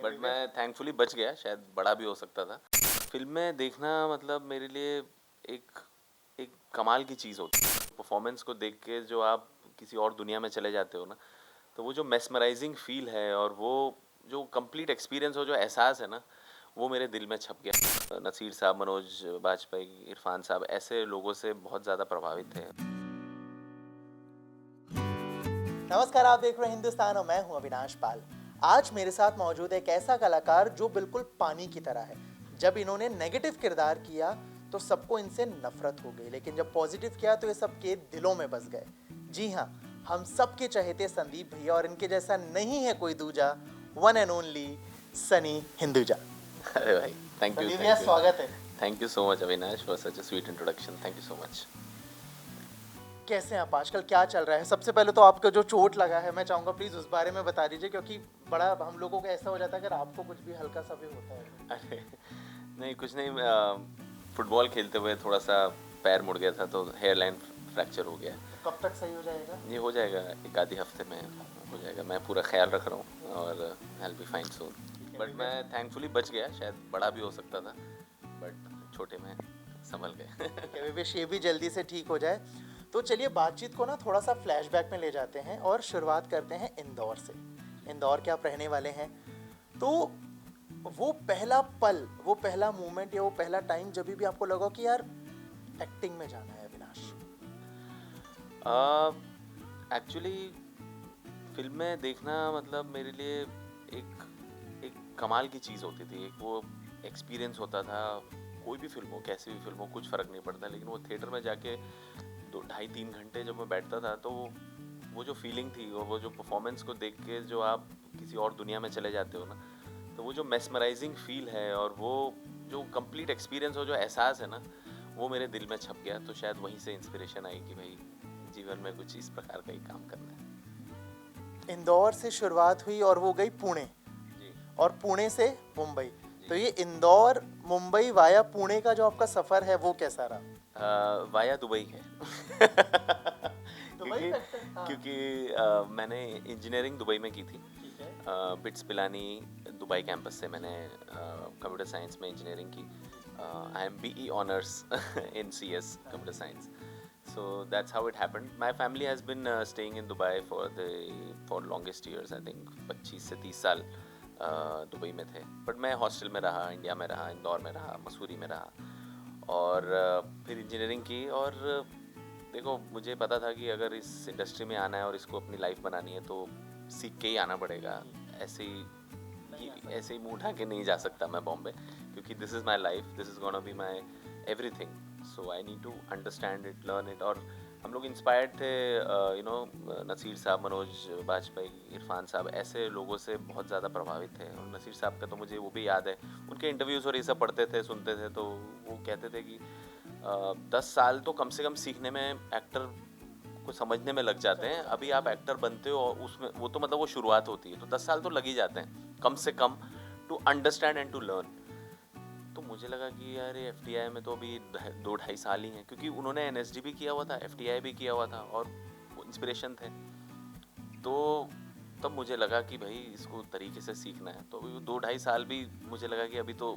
But मैं thankfully बच गया, शायद बड़ा भी हो सकता था। फिल्में देखना मतलब मेरे लिए एक एक कमाल की चीज़ होती है। परफॉर्मेंस को देख के जो आप किसी और दुनिया में चले जाते हो ना, तो वो जो मेस्मराइजिंग फील है और वो जो कंप्लीट एक्सपीरियंस हो, जो एहसास है ना, वो मेरे दिल में छप गया। नसीर साहब, मनोज बाजपेयी, इरफान साहब, ऐसे लोगों से बहुत ज़्यादा प्रभावित थे। नमस्कार, आप देख रहे हैं हिंदुस्तान और मैं हूं अविनाश पाल। आज मेरे साथ मौजूद है एक ऐसा कलाकार जो बिल्कुल पानी की तरह है। जब इन्होंने नेगेटिव किरदार किया तो सबको इनसे नफरत हो गई, लेकिन जब पॉजिटिव किया तो ये सबके दिलों में बस गए। जी हाँ, हम सबके चहेते संदीप भैया, और इनके जैसा नहीं है कोई दूजा, one and only Sunny Hinduja. अरे भाई, थैंक यू संदीप भैया, स्वागत है। Thank you so much Avinash for such a sweet introduction. Thank you so much. कैसे हैं आप आजकल, क्या चल रहा है? सबसे पहले तो आपका जो चोट लगा है, मैं चाहूंगा प्लीज उस बारे में बता दीजिए, क्योंकि बड़ा हम लोगों को ऐसा हो जाता है अगर आपको कुछ भी हल्का सा भी होता है। अरे नहीं, कुछ नहीं, फुटबॉल खेलते हुए थोड़ा सा पैर मुड़ गया था, तो हेयर लाइन फ्रैक्चर हो गया। कब तक सही हो जाएगा? ये हो जाएगा, एक आधी हफ्ते में हो जाएगा। मैं पूरा ख्याल रख रहा हूँ और I will be fine soon. But मैं थैंकफुली बच गया, शायद बड़ा भी हो सकता था, बट छोटे में संभल गए। विश ये भी जल्दी से ठीक हो जाए। तो चलिए बातचीत को ना थोड़ा सा फ्लैशबैक में ले जाते हैं और शुरुआत करते हैं इंदौर से। इंदौर के आप रहने वाले हैं, तो वो पहला पल, वो पहला मोमेंट या वो पहला टाइम जब भी आपको लगा कि यार एक्टिंग में जाना है अविनाश। एक्चुअली फिल्में देखना मतलब मेरे लिए एक एक कमाल की चीज़ होती थी। एक वो एक्सपीरियंस होता था। कोई भी फिल्म हो, कैसी भी फिल्म हो, कुछ फ़र्क नहीं पड़ता, लेकिन वो थिएटर में जाके 2 ढाई 3 घंटे जब मैं बैठता था, तो वो जो फीलिंग थी, वो जो परफॉर्मेंस को देख के जो आप किसी और दुनिया में चले जाते हो ना, तो वो जो मेस्मराइजिंग फील है और वो जो कंप्लीट एक्सपीरियंस हो, जो एहसास है ना, वो मेरे दिल में छप गया। तो शायद वहीं से इंस्पिरेशन आई कि भाई जीवन में कुछ इस प्रकार का ही काम करना है। इंदौर से शुरुआत हुई और वो गई पुणे, जी और पुणे से मुंबई। जी। तो ये इंदौर मुंबई वाया पुणे का जो आपका सफ़र है वो कैसा रहा? वाया दुबई है। दुबई क्योंकि फैक्टर, हाँ। मैंने इंजीनियरिंग दुबई में की थी। ठीक है। बिट्स पिलानी दुबई कैंपस से मैंने कंप्यूटर साइंस में इंजीनियरिंग की। I am BE honours in CS computer science. So that's how it happened. My family has been staying in Dubai for longest years. I think 25 से 30 साल Dubai में थे। But मैं hostel में रहा, India में रहा, इंदौर में रहा, मसूरी में रहा, और फिर इंजीनियरिंग की। और देखो, मुझे पता था कि अगर इस इंडस्ट्री में आना है और इसको अपनी लाइफ बनानी है, तो सीख के ही आना पड़ेगा। ऐसे ही मुंह उठा के नहीं जा सकता मैं बॉम्बे, क्योंकि this is my life, this is gonna be my everything. So I need to understand it, learn it. और हम लोग इंस्पायर्ड थे, नसीर साहब, मनोज बाजपेयी, इरफान साहब, ऐसे लोगों से बहुत ज़्यादा प्रभावित थे। और नसीर साहब का तो मुझे वो भी याद है, उनके इंटरव्यूज़ और ये सब पढ़ते थे, सुनते थे, तो वो कहते थे कि 10 साल तो कम से कम सीखने में, एक्टर को समझने में लग जाते हैं। अभी आप एक्टर बनते हो और उसमें वो तो मतलब वो शुरुआत होती है, तो 10 साल तो लग ही जाते हैं कम से कम, to understand and to learn. तो मुझे लगा कि यार ये FTI में तो अभी 2 ढाई साल ही हैं, क्योंकि उन्होंने NSD भी किया हुआ था, FTI भी किया हुआ था, और वो इंस्पिरेशन थे। तो तब मुझे लगा कि भाई इसको तरीके से सीखना है। तो 2 ढाई साल भी मुझे लगा कि अभी तो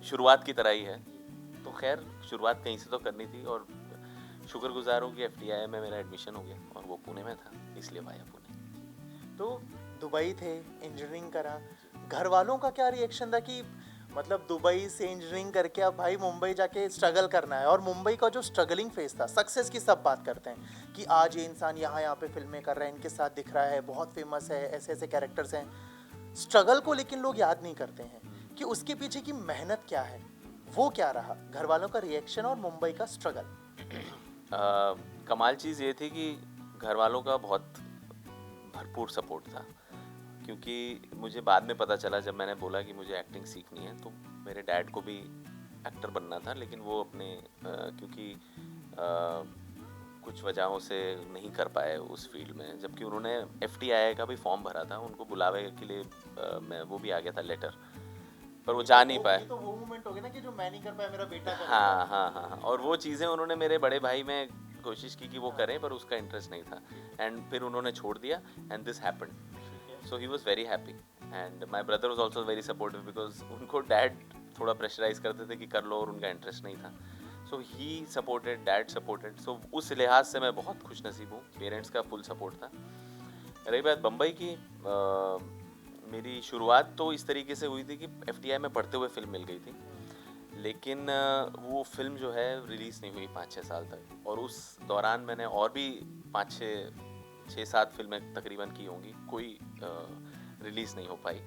शुरुआत की तरह ही है। तो खैर, शुरुआत कहीं से तो करनी थी, और शुक्रगुजार हूँ कि FTI में मेरा एडमिशन हो गया, और वो पुणे में था, इसलिए वाया पुणे। तो दुबई थे, इंजीनियरिंग करा, घर वालों का क्या रिएक्शन था कि मतलब दुबई से इंजीनियरिंग करके अब भाई मुंबई जाके स्ट्रगल करना है? और मुंबई का जो स्ट्रगलिंग फेस था, सक्सेस की सब बात करते हैं कि आज ये इंसान यहाँ पे फिल्में कर रहा है, इनके साथ दिख रहा है, बहुत फेमस है, ऐसे ऐसे कैरेक्टर्स हैं। स्ट्रगल को लेकिन लोग याद नहीं करते हैं कि उसके पीछे की मेहनत क्या है, वो क्या रहा, घर वालों का रिएक्शन और मुंबई का स्ट्रगल। कमाल चीज़ ये थी कि घर वालों का बहुत भरपूर सपोर्ट था, क्योंकि मुझे बाद में पता चला, जब मैंने बोला कि मुझे एक्टिंग सीखनी है, तो मेरे डैड को भी एक्टर बनना था, लेकिन वो अपने क्योंकि कुछ वजहों से नहीं कर पाए उस फील्ड में, जबकि उन्होंने FTI का भी फॉर्म भरा था, उनको बुलावे के लिए मैं वो भी आ गया था लेटर, पर वो जा नहीं पाए। ये तो वो मोमेंट हो गया ना कि जो मैं नहीं कर पाया, मेरा बेटा कर हाँ गया। हाँ हाँ हाँ, और वो चीज़ें उन्होंने मेरे बड़े भाई में कोशिश की कि वो करें, पर उसका इंटरेस्ट नहीं था, एंड फिर उन्होंने छोड़ दिया, and this happened. So he was very happy and my brother was also very supportive because उनको डैड थोड़ा प्रेशराइज करते थे कि कर लो और उनका इंटरेस्ट नहीं था. सो ही सपोर्टेड, डैड सपोर्टेड. सो उस लिहाज से मैं बहुत खुश नसीब हूँ, पेरेंट्स का फुल सपोर्ट था. रही बात बम्बई की, मेरी शुरुआत तो इस तरीके से हुई थी कि FTI में पढ़ते हुए फिल्म मिल गई थी, लेकिन वो फिल्म जो है रिलीज़ नहीं हुई 5-6 साल तक. और उस दौरान मैंने और भी 5-6-7 फिल्में तकरीबन की होंगी, कोई रिलीज़ नहीं हो पाई.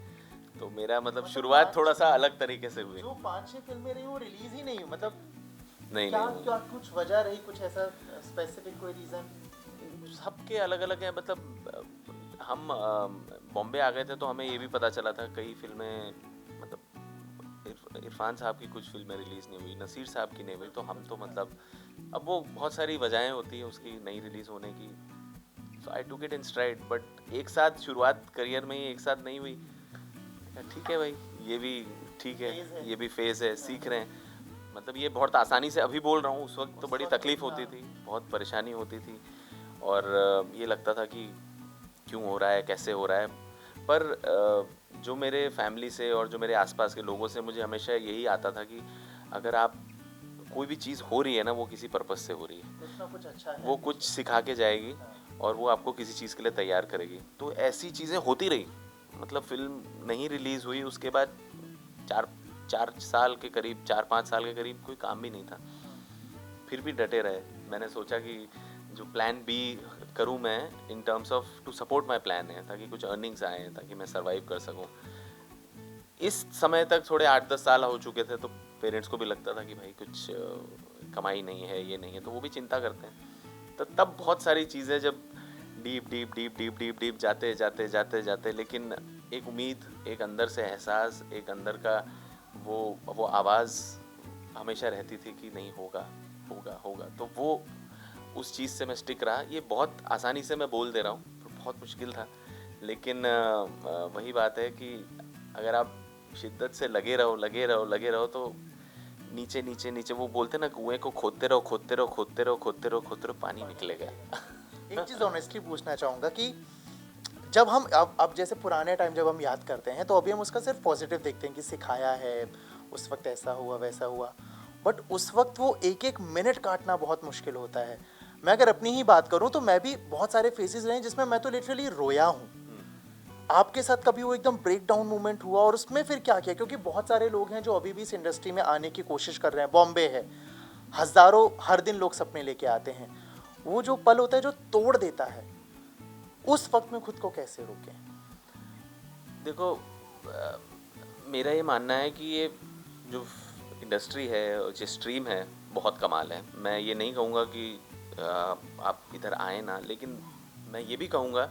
तो मेरा मतलब शुरुआत थोड़ा सा अलग तरीके से हुई. जो 5-6 फिल्में रही वो रिलीज ही नहीं हुई, मतलब नहीं क्या नहीं, क्या कुछ वजह रही, कुछ ऐसा स्पेसिफिक कोई रीजन? सबके अलग अलग हैं. मतलब हम बॉम्बे आ गए थे तो हमें ये भी पता चला था कई फिल्में, मतलब इरफान साहब की कुछ फिल्में रिलीज़ नहीं हुई, नसीर साहब की नहीं हुई. तो हम तो मतलब अब वो बहुत सारी वजहें होती हैं उसकी नहीं रिलीज़ होने की. So I took it in stride. But एक साथ शुरुआत करियर में ही एक साथ नहीं हुई. ठीक है भाई, ये भी ठीक है, ये भी फेज़ है, सीख रहे हैं. मतलब ये बहुत आसानी से अभी बोल रहा हूँ, उस वक्त तो बड़ी तकलीफ़ होती थी, बहुत परेशानी होती थी. और ये लगता था कि क्यों हो रहा है, कैसे हो रहा है. पर जो मेरे फैमिली से और जो मेरे आसपास के लोगों से मुझे हमेशा यही आता था कि अगर आप कोई भी चीज़ हो रही है ना, वो किसी पर्पस से हो रही है, कुछ ना कुछ अच्छा है, वो कुछ सिखा के जाएगी और वो आपको किसी चीज़ के लिए तैयार करेगी. तो ऐसी चीज़ें होती रही. मतलब फिल्म नहीं रिलीज़ हुई, उसके बाद 4 साल के करीब, 4-5 साल के करीब कोई काम भी नहीं था. फिर भी डटे रहे. मैंने सोचा कि जो प्लान बी करूं मैं in terms of to support my plan है, ताकि कुछ अर्निंग्स आए, ताकि मैं सरवाइव कर सकूं. इस समय तक थोड़े 8-10 साल हो चुके थे, तो पेरेंट्स को भी लगता था कि भाई कुछ कमाई नहीं है, ये नहीं है, तो वो भी चिंता करते हैं. तो तब बहुत सारी चीज़ें जब deep deep deep deep deep deep जाते जाते जाते जाते, लेकिन एक उम्मीद, एक अंदर से एहसास, एक अंदर का वो आवाज़ हमेशा रहती थी कि नहीं, होगा होगा होगा. तो वो उस चीज़ से मैं स्टिक रहा. ये बहुत आसानी से मैं बोल दे रहा हूँ, बहुत मुश्किल था. लेकिन वही बात है कि अगर आप शिद्दत से लगे रहो लगे रहो लगे रहो, तो नीचे नीचे नीचे वो बोलते ना, कुएं को खोदते रहो खोदते रहो खोदते रहो खोदते रहो खोदते रहो, पानी निकलेगा. एक चीज़ ऑनेस्टली पूछना चाहूँगा कि जब हम अब जैसे पुराने टाइम जब हम याद करते हैं तो अभी हम उसका सिर्फ पॉजिटिव देखते हैं कि सिखाया है, उस वक्त ऐसा हुआ वैसा हुआ. बट उस वक्त वो एक एक मिनट काटना बहुत मुश्किल होता है. मैं अगर अपनी ही बात करूं तो मैं भी बहुत सारे फेजेस रहे हैं जिसमें मैं तो लिटरली रोया हूं. आपके साथ कभी वो एकदम ब्रेक डाउन मोमेंट हुआ और उसमें फिर क्या किया? क्योंकि बहुत सारे लोग हैं जो अभी भी इस इंडस्ट्री में आने की कोशिश कर रहे हैं. बॉम्बे है, हज़ारों हर दिन लोग सपने लेके आते हैं. वो जो पल होता है जो तोड़ देता है, उस वक्त में खुद को कैसे रोकें? देखो, मेरा ये मानना है कि ये जो इंडस्ट्री है और जो स्ट्रीम है, बहुत कमाल है. मैं ये नहीं कहूँगा कि आप इधर आए ना, लेकिन मैं ये भी कहूँगा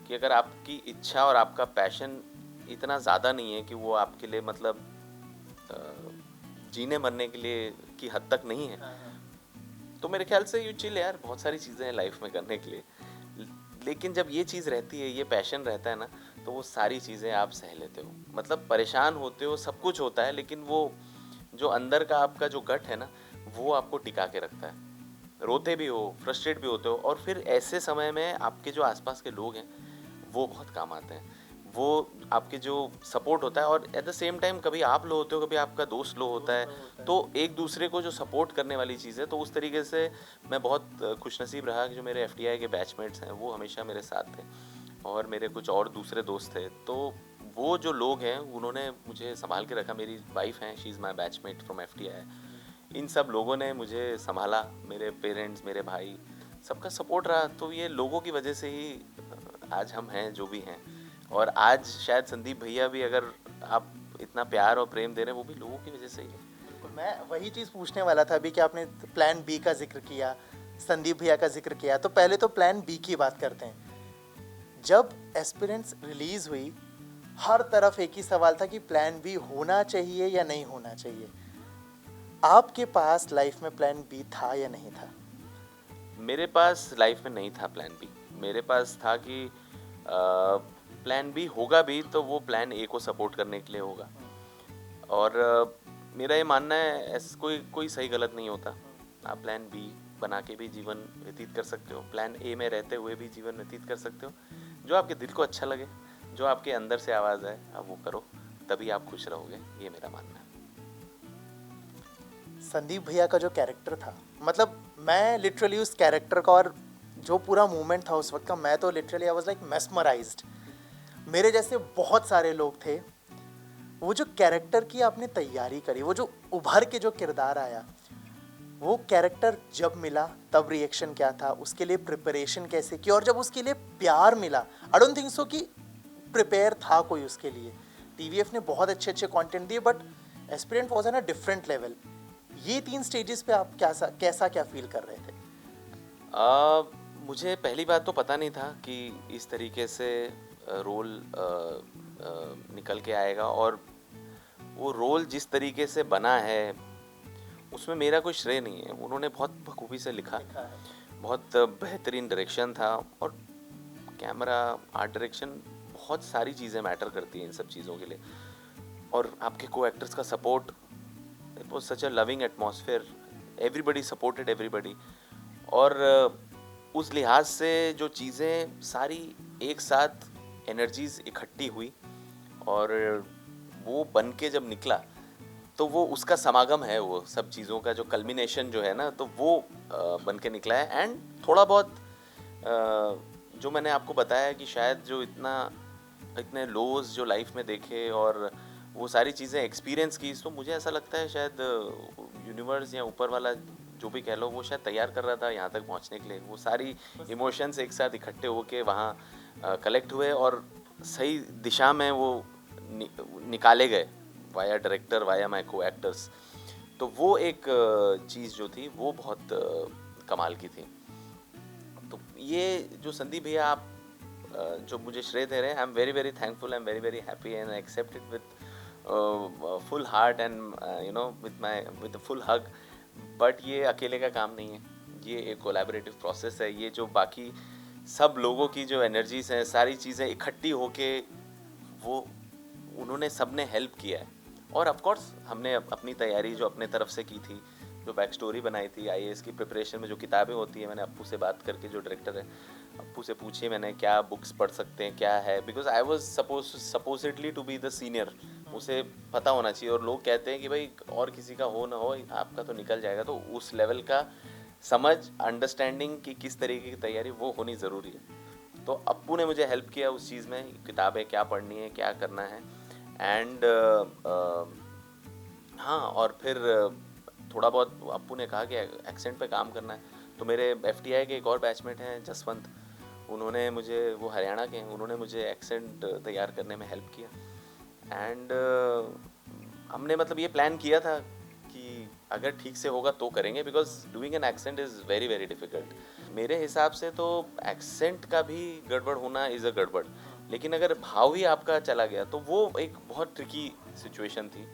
कि अगर आपकी इच्छा और आपका पैशन इतना ज़्यादा नहीं है कि वो आपके लिए मतलब अ, जीने मरने के लिए की हद तक नहीं है, तो मेरे ख्याल से यू चिल यार. बहुत सारी चीज़ें हैं लाइफ में करने के लिए. लेकिन जब ये चीज़ रहती है, ये पैशन रहता है ना, तो वो सारी चीज़ें आप सह लेते हो. मतलब परेशान होते हो, सब कुछ होता है, लेकिन वो जो अंदर का आपका जो गट है ना, वो आपको टिका के रखता है. रोते भी हो, फ्रस्ट्रेट भी होते हो, और फिर ऐसे समय में आपके जो आसपास के लोग हैं वो बहुत काम आते हैं. वो आपके जो सपोर्ट होता है, और एट द सेम टाइम कभी आप लो होते हो, कभी आपका दोस्त लो होता है, तो एक दूसरे को जो सपोर्ट करने वाली चीज़ है. तो उस तरीके से मैं बहुत खुशनसीब रहा कि जो मेरे FTI के बैचमेट्स हैं वो हमेशा मेरे साथ थे, और मेरे कुछ और दूसरे दोस्त थे. तो वो जो लोग हैं उन्होंने मुझे संभाल के रखा. मेरी वाइफ हैं, she is my batchmate from FTI. इन सब लोगों ने मुझे संभाला, मेरे पेरेंट्स, मेरे भाई, सबका सपोर्ट रहा. तो ये लोगों की वजह से ही आज हम हैं जो भी हैं. और आज शायद संदीप भैया भी, अगर आप इतना प्यार और प्रेम दे रहे हैं, वो भी लोगों की वजह से ही है. बिल्कुल, मैं वही चीज़ पूछने वाला था अभी कि आपने प्लान बी का जिक्र किया, संदीप भैया का जिक्र किया, तो पहले तो प्लान बी की बात करते हैं. जब एस्पिरेंट्स रिलीज हुई, हर तरफ एक ही सवाल था कि प्लान बी होना चाहिए या नहीं होना चाहिए. आपके पास लाइफ में प्लान बी था या नहीं था? मेरे पास लाइफ में नहीं था प्लान बी. मेरे पास था कि प्लान बी होगा भी तो वो प्लान ए को सपोर्ट करने के लिए होगा. और मेरा ये मानना है, ऐसा कोई कोई सही गलत नहीं होता. आप प्लान बी बना के भी जीवन व्यतीत कर सकते हो, प्लान ए में रहते हुए भी जीवन व्यतीत कर सकते हो, जो आपके दिल को अच्छा लगे, जो आपके अंदर से आवाज़ है आप वो करो, तभी आप खुश रहोगे, ये मेरा मानना है। संदीप भैया का जो कैरेक्टर था, मतलब मैं लिटरली उस कैरेक्टर का और जो पूरा मूवमेंट था उस वक्त का, मैं तो literally I was like mesmerised. मेरे जैसे बहुत सारे लोग थे। वो जो कैरेक्टर की आपने तैयारी करी, वो जो उभर के जो किरदार आया, वो कैरेक्टर जब मिला तब रिएक्शन क्या था, उसके लिए प्रिपरेशन कैसे की, और जब उसके लिए प्यार मिला, आई डोंट थिंक सो कि प्रिपेयर था कोई उसके लिए। टीवीएफ ने बहुत अच्छे अच्छे कंटेंट दिए, but aspirant was on a different level. ये 3 स्टेजेस पे आप कैसा क्या फील कर रहे थे? मुझे पहली बात तो पता नहीं था कि इस तरीके से रोल निकल के आएगा, और वो रोल जिस तरीके से बना है उसमें मेरा कोई श्रेय नहीं है। उन्होंने बहुत बखूबी से लिखा, बहुत बेहतरीन डायरेक्शन था, और कैमरा, आर्ट डायरेक्शन, बहुत सारी चीज़ें मैटर करती हैं इन सब चीज़ों के लिए, और आपके को एक्टर्स का support, it was such a loving atmosphere, everybody supported everybody. और उस लिहाज से जो चीज़ें सारी एक साथ एनर्जीज इकट्ठी हुई, और वो बन के जब निकला तो वो उसका समागम है, वो सब चीज़ों का जो कल्मिनेशन जो है ना, तो वो बन के निकला है। एंड थोड़ा बहुत जो मैंने आपको बताया कि शायद जो इतने लोज जो लाइफ में देखे और वो सारी चीज़ें एक्सपीरियंस की, तो मुझे ऐसा लगता है शायद यूनिवर्स या ऊपर वाला जो भी कह लो, वो शायद तैयार कर रहा था यहाँ तक पहुँचने के लिए। वो सारी इमोशंस एक साथ इकट्ठे होके वहाँ कलेक्ट हुए और सही दिशा में वो निकाले गए वाया डायरेक्टर, वाया माई को एक्टर्स। तो वो एक चीज़ जो थी वो बहुत कमाल की थी। तो ये जो संदीप भैया आप जो मुझे श्रेय दे रहे हैं, I am very very thankful, I am very very happy, and I accept it with full heart and you know with full hug. But ये अकेले का काम नहीं है, ये एक कोलैबोरेटिव प्रोसेस है। ये जो बाकी सब लोगों की जो एनर्जीज हैं, सारी चीज़ें इकट्ठी होके वो उन्होंने सबने हेल्प किया है। और ऑफ कोर्स हमने अपनी तैयारी जो अपने तरफ से की थी, जो बैक स्टोरी बनाई थी आईएएस की प्रिपरेशन में, जो किताबें होती हैं, मैंने अप्पू से बात करके, जो डायरेक्टर है, अप्पू से पूछी मैंने क्या बुक्स पढ़ सकते हैं, क्या है, because I was supposedly to be the senior, उसे पता होना चाहिए। और लोग कहते हैं कि भाई और किसी का हो ना हो, आपका तो निकल जाएगा। तो उस लेवल का समझ, अंडरस्टैंडिंग कि किस तरीके की तैयारी वो होनी ज़रूरी है। तो अप्पू ने मुझे हेल्प किया उस चीज़ में, किताबें क्या पढ़नी है, क्या करना है। एंड हाँ, और फिर थोड़ा बहुत अप्पू ने कहा कि एक्सेंट पे काम करना है। तो मेरे एफटीआई के एक और बैचमेट हैं जसवंत, उन्होंने मुझे, वो हरियाणा के हैं, उन्होंने मुझे एक्सेंट तैयार करने में हेल्प किया। एंड हमने मतलब ये प्लान किया था कि अगर ठीक से होगा तो करेंगे, because doing an accent is very very difficult. मेरे हिसाब से तो एक्सेंट का भी गड़बड़ होना इज़ अ गड़बड़, लेकिन अगर भाव ही आपका चला गया तो वो एक बहुत ट्रिकी सिचुएशन थी।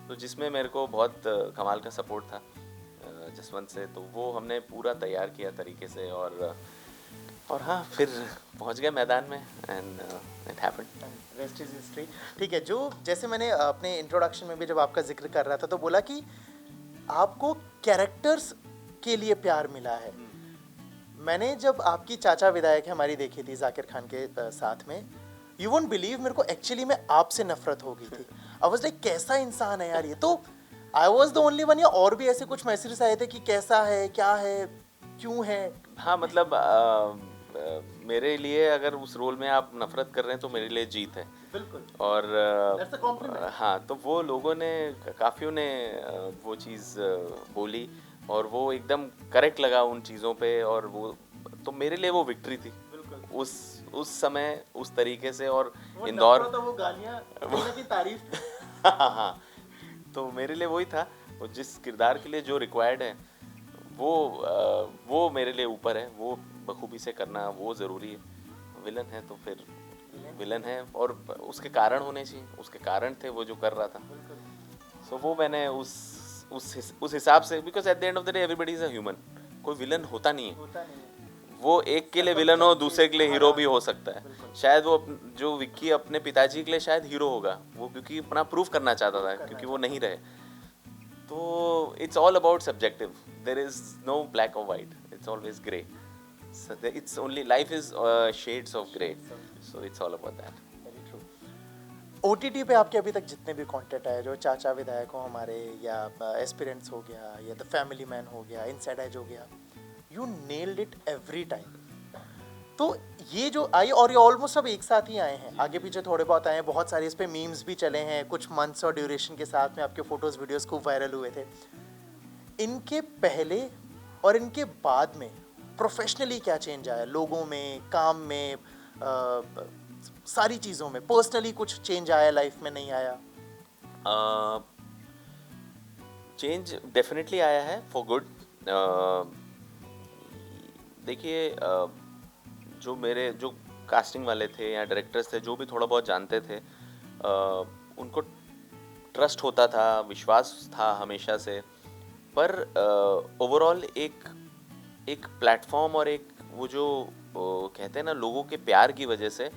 तो जिसमें मेरे को बहुत कमाल का सपोर्ट था जसवंत से, तो वो हमने पूरा तैयार किया तरीके से। और हाँ, फिर पहुंच गए मैदान में, and it happened. Rest is history. ठीक है, जो जैसे मैंने अपने इंट्रोडक्शन में भी जब आपका जिक्र कर रहा था, तो बोला कि आपको कैरेक्टर्स के लिए प्यार मिला है। मैंने जब आपकी चाचा विधायक हमारी देखी थी जाकिर खान के साथ में, यू वोंट बिलीव, मेरे को एक्चुअली में आपसे नफरत हो गई थी। आई वाज लाइक कैसा इंसान है यार ये। तो I was the only one, या और भी ऐसे कुछ मैसेजेस आए थे कि कैसा है, क्या है, क्यों है? हाँ, मतलब मेरे लिए अगर उस रोल में आप नफरत कर रहे हैं तो मेरे लिए जीत है। बिल्कुल। और That's a compliment. हाँ, तो वो लोगों ने, काफ़ियों ने वो चीज़ बोली, और वो एकदम करेक्ट लगा उन चीज़ों पे, और वो तो मेरे लिए वो विक्ट्री थी उस समय, उस तरीके से। और इंदौर, वो गालियाँ, की तारीफ। हाँ, तो मेरे लिए वही था, वो जिस किरदार के लिए जो रिक्वायर्ड है वो मेरे लिए ऊपर है, वो बखूबी से करना वो ज़रूरी है। विलन है तो फिर विलन है, और उसके कारण होने चाहिए, उसके कारण थे वो जो कर रहा था। सो वो मैंने उस हिसाब से, because at the end of the day everybody is a human, कोई विलन होता नहीं है। वो एक के लिए विलन हो, दूसरे के लिए हीरो भी हो सकता है। शायद वो जो विक्की अपने पिताजी के लिए शायद हीरो होगा, वो क्योंकि अपना प्रूफ करना चाहता था, क्योंकि वो नहीं रहे। तो it's all about subjective, there is no black और white, it's always grey. It's only, life is shades of grey, so it's all about that. OTT पे आपके अभी तक जितने भी कंटेंट आए, जो चाचा विधायक हो हमारे, या एस्पिरेंट्स हो गया, या द फैमिली मैन हो गया, इनसाइड एज हो गया, you nailed it every time. तो ये जो आई, और ये ऑलमोस्ट सब एक साथ ही आए हैं, आगे पीछे थोड़े बहुत आए हैं, बहुत सारे इस पे मीम्स भी चले हैं, कुछ मंथ्स और ड्यूरेशन के साथ में आपके फोटोज वीडियोस खूब वायरल हुए थे। इनके पहले और इनके बाद में प्रोफेशनली क्या चेंज आया, लोगों में, काम में, सारी चीज़ों में, पर्सनली कुछ चेंज आया लाइफ में, नहीं आया? चेंज डेफिनेटली आया है फॉर गुड। देखिए, जो मेरे जो कास्टिंग वाले थे या डायरेक्टर्स थे, जो भी थोड़ा बहुत जानते थे, उनको ट्रस्ट होता था, विश्वास था हमेशा से। पर ओवरऑल एक प्लेटफॉर्म और एक वो जो कहते हैं ना, लोगों के प्यार की वजह से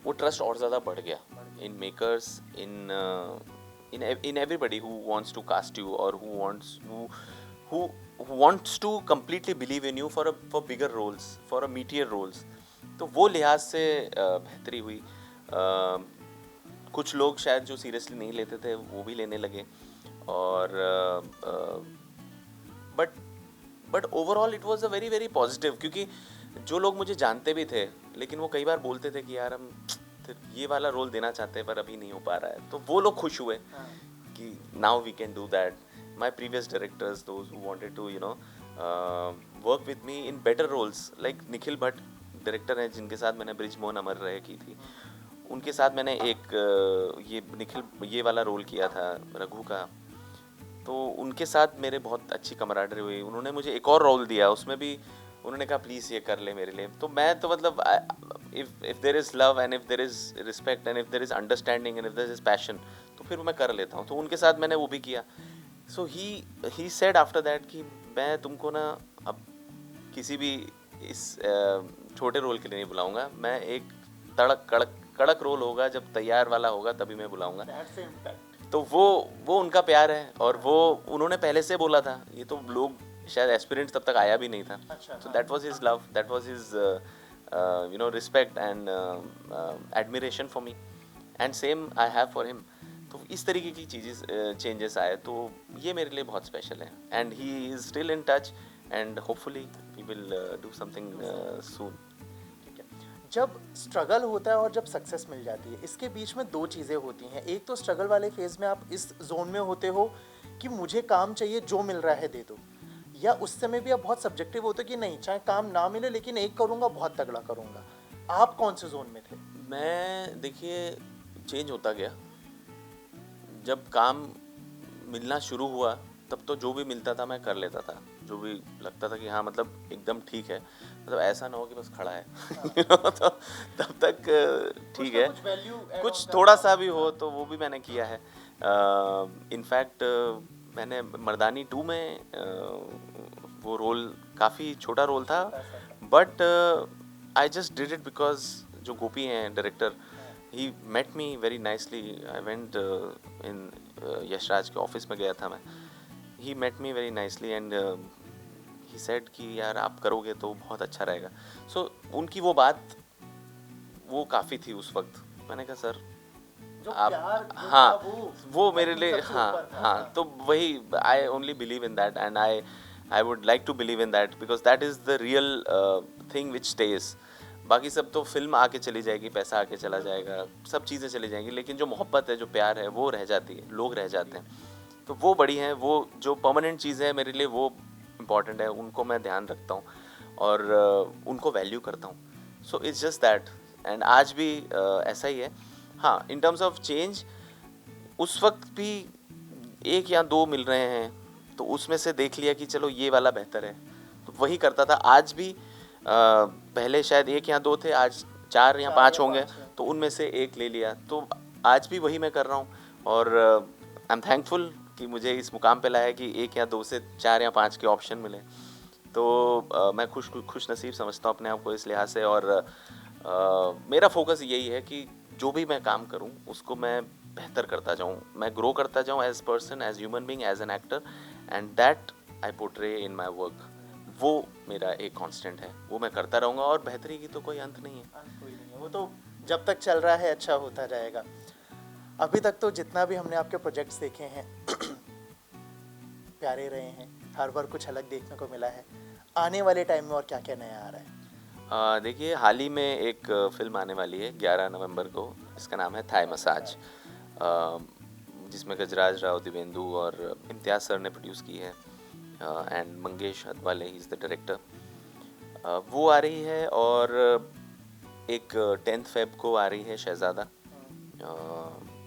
वो ट्रस्ट और ज़्यादा बढ़ गया इन makers, in everybody who wants to cast you or who wants to completely believe in you for bigger roles, for a meatier roles. तो वो लिहाज से बेहतरी हुई। कुछ लोग शायद जो सीरियसली नहीं लेते थे वो भी लेने लगे, और but overall it was a very very positive, क्योंकि जो लोग मुझे जानते भी थे लेकिन वो कई बार बोलते थे कि यार हम ये वाला रोल देना चाहते हैं पर अभी नहीं हो पा रहा है, तो वो लोग खुश हुए कि now we can do that. My previous directors, those who wanted to work with me in better roles, like Nikhil Bhatt director हैं जिनके साथ मैंने ब्रिज मोहन अमर रहे की थी, उनके साथ मैंने एक ये वाला रोल किया था रघु का, तो उनके साथ मेरे बहुत अच्छी कमराडरी हुई। उन्होंने मुझे एक और रोल दिया, उसमें भी उन्होंने कहा प्लीज़ ये कर ले मेरे लिए। तो मैं तो मतलब if there is love and if there is respect and if there is understanding and if there is passion, तो फिर मैं कर लेता हूँ। तो उनके साथ मैंने वो भी किया। So he said after that कि मैं तुमको ना अब किसी भी इस छोटे रोल के लिए नहीं बुलाऊंगा, मैं एक कड़क रोल होगा, जब तैयार वाला होगा तभी मैं बुलाऊंगा। तो वो उनका प्यार है, और वो उन्होंने पहले से बोला था, ये तो लोग शायद एस्पिरेंट तब तक आया भी नहीं था। So that was his love, that was his respect and admiration for me, and same I have for him. तो इस तरीके की चीज़ें चेंजेस आए, तो ये मेरे लिए बहुत स्पेशल है, and he is still in touch and hopefully we will do something soon. जब स्ट्रगल होता है और जब सक्सेस मिल जाती है, इसके बीच में दो चीज़ें होती हैं। एक तो स्ट्रगल वाले फेज में आप इस जोन में होते हो कि मुझे काम चाहिए, जो मिल रहा है दे दो, या उस समय भी आप बहुत सब्जेक्टिव होते हो कि नहीं, चाहे काम ना मिले लेकिन एक करूँगा, बहुत तगड़ा करूँगा। आप कौन से जोन में थे? मैं, देखिए, चेंज होता गया। जब काम मिलना शुरू हुआ तब तो जो भी मिलता था मैं कर लेता था, जो भी लगता था कि हाँ मतलब एकदम ठीक है, मतलब ऐसा ना हो कि बस खड़ा है तो तब तक ठीक है, कुछ थोड़ा सा भी हो तो वो भी मैंने किया है। इनफैक्ट मैंने मर्दानी 2 में वो रोल काफ़ी छोटा रोल था, but I just did it because जो गोपी हैं director, he met me very nicely. I went in Yashraj के ऑफिस में गया था मैं, he met me very nicely and he said कि यार आप करोगे तो बहुत अच्छा रहेगा। सो उनकी वो बात वो काफ़ी थी उस वक्त। मैंने कहा सर आप, हाँ वो मेरे लिए, हाँ तो वही, I only believe in that and I would like to believe in that because that is the real thing which stage. बाकी सब तो फिल्म आके चली जाएगी, पैसा आके चला जाएगा, सब चीज़ें चली जाएंगी, लेकिन जो मोहब्बत है, जो प्यार है, वो रह जाती है, लोग रह जाते हैं, तो वो बड़ी हैं। वो जो परमानेंट चीज़ है मेरे लिए वो इम्पॉर्टेंट है, उनको मैं ध्यान रखता हूँ और उनको वैल्यू करता हूँ। So it's just that, and आज भी ऐसा ही है। हाँ, इन टर्म्स ऑफ चेंज, उस वक्त भी 1 या 2 मिल रहे हैं तो उसमें से देख लिया कि चलो ये वाला बेहतर है, तो वही करता था। आज भी पहले शायद 1 या 2 थे, आज 4 या 5 होंगे, तो उनमें से एक ले लिया, तो आज भी वही मैं कर रहा हूँ। और आई एम थैंकफुल कि मुझे इस मुकाम पे लाया कि 1 या 2 से 4 या 5 के ऑप्शन मिले, तो मैं खुश नसीब समझता हूँ अपने आप को इस लिहाज से। और मेरा फोकस यही है कि जो भी मैं काम करूँ उसको मैं बेहतर करता जाऊँ, मैं ग्रो करता जाऊँ as person, as human being, as an actor, and that I portray in my work. वो मेरा एक कांस्टेंट है, वो मैं करता रहूँगा, और बेहतरी की तो कोई अंत नहीं है। वो तो जब तक चल रहा है अच्छा होता जाएगा। अभी तक तो जितना भी हमने आपके प्रोजेक्ट्स देखे हैं प्यारे रहे हैं, हर बार कुछ अलग देखने को मिला है। आने वाले टाइम में और क्या क्या नया आ रहा है? देखिए हाल ही में एक फिल्म आने वाली है 11 नवंबर को, इसका नाम है थाई मसाज, जिसमें गजराज राव, दिवेंदु और इम्तियाज़ सर ने प्रोड्यूस की है, and Mangesh Hadawale he is the director. वो आ रही है, और एक 10 फेब को आ रही है शहज़ादा।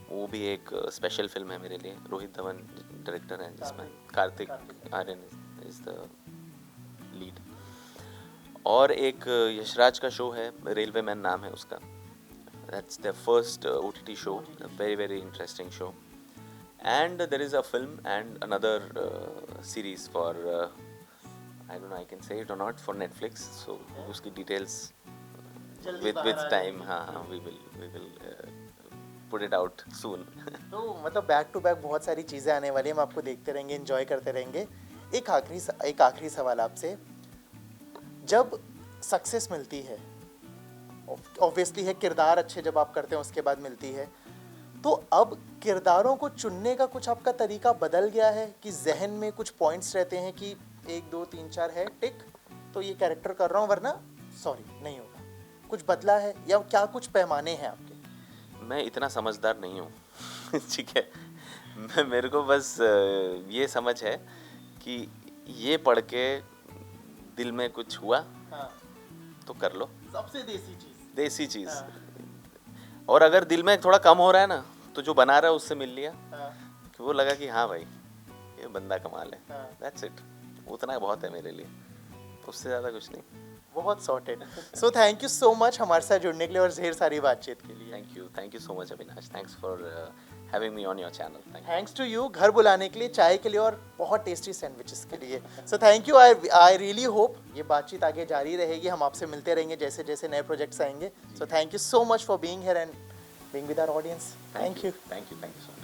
वो भी एक स्पेशल फिल्म है मेरे लिए। रोहित धवन डायरेक्टर हैं, जिसमें Kartik Aaryan is the lead. और एक यशराज का शो है, रेलवे मैन नाम है उसका। That's the first OTT show, very very interesting show. And there is a film and another series for, I don't know I can say it or not, for Netflix. So उसकी details with time, हाँ we will put it out soon. तो मतलब back to back बहुत सारी चीज़ें आने वाली हैं, हम आपको देखते रहेंगे, एंजॉय करते रहेंगे। एक आखिरी सवाल आपसे, जब सक्सेस मिलती है, ऑब्वियसली है किरदार अच्छे जब आप करते हैं उसके बाद मिलती है, तो अब किरदारों को चुनने का कुछ आपका तरीका बदल गया है कि जहन में कुछ पॉइंट्स रहते हैं कि 1 2 3 4 है टिक, तो ये कैरेक्टर कर रहा हूँ, वरना सॉरी नहीं होगा? कुछ बदला है या क्या कुछ पैमाने हैं आपके? मैं इतना समझदार नहीं हूँ ठीक है, मेरे को बस ये समझ है कि ये पढ़ के दिल में कुछ हुआ, हाँ, तो कर लो, सबसे देसी चीज़। हाँ, और अगर दिल में थोड़ा कम हो रहा है ना, तो जो बना रहा है उससे मिल लिया, हाँ, कि वो लगा कि हाँ भाई ये बंदा कमाल है, हाँ। दैट्स इट, उतना बहुत है मेरे लिए, उससे ज़्यादा कुछ नहीं। बहुत sorted. So thank you so much हमारे साथ जुड़ने के लिए और ढेर सारी बातचीत के लिए। Thank you so much Avinash, thanks for having me on your channel. Thanks to you, घर बुलाने के लिए, चाय के लिए और बहुत टेस्टी सैंडविचेस के लिए। सो thank you. I really hope ये बातचीत आगे जारी रहेगी, हम आपसे मिलते रहेंगे जैसे जैसे नए प्रोजेक्ट्स आएंगे। So thank you so much for being here and being with our audience. Thank you so much.